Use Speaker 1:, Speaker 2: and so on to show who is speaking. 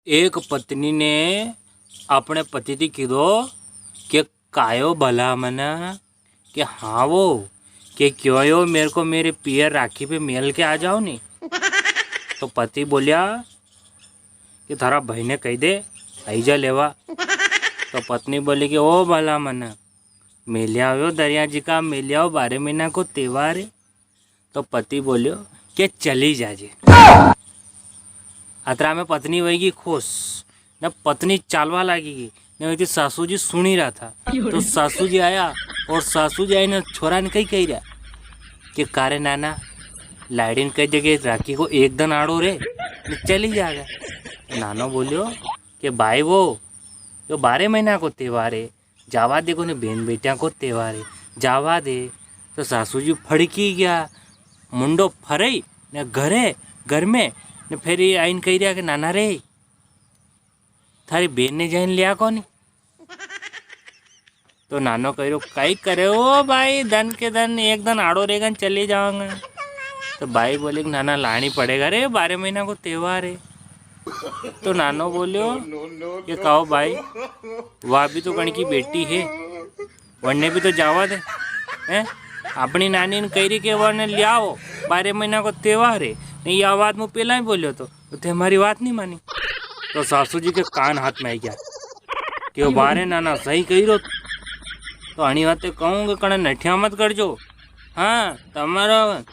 Speaker 1: एक पत्नी ने अपने पति थी कीधो कि कायो भला मना कि हाँ वो कि क्यों यो मेरे को मेरे पियर राखी पे मेल के आ जाओ नी। तो पति बोलिया कि थारा भाई ने कही दे आई जा लेवा। तो पत्नी बोली कि ओ भला मना मेलिया हो दरिया जी का मेलिया 12 महीना को त्योहार है। तो पति बोलियो कि चली जाजे। अतरा में पत्नी वही खुश न पत्नी चालवा लगेगी न वही सासू जी सुनी रहा था। तो सासू जी आया और सासू जी आई ने छोरा ने कही कही रहा कि कारे नाना लाइडिन कह देगे राखी को एक दिन आड़ो रे चली जाएगा। तो नानो बोलियो कि भाई वो 12 महीना को त्योहार है जावा दे को ने बहन बेटिया को त्योहार है जावा दे। तो सासू जी फड़की गया मुंडो फरई ने घर में ने फिर आईन कही रहा कि नाना रे थारी बेन ने जाइन लिया कोनी। तो नानो कह रो कई करे ओ भाई धन के धन एक दिन आड़ो रहेगा चले जाऊंगा। तो भाई बोले नाना लानी पड़ेगा रे 12 महीना को त्योहार है। तो नानो बोलियो कि कहो भाई वह भी तो कण की बेटी है वरने भी तो जावा दे हैं। अपनी नानी ने कही रही कि वरने ले आओ 12 महीना को त्योहार है नहीं यह बात मैं पहला ही बोलियो तो हमारी बात नहीं मानी। तो सासू जी के कान हाथ में आई गया कि वो 12 नाना सही कही रो। तो आनी बातें कहूँगा कण नठिया मत करजो हाँ तमारा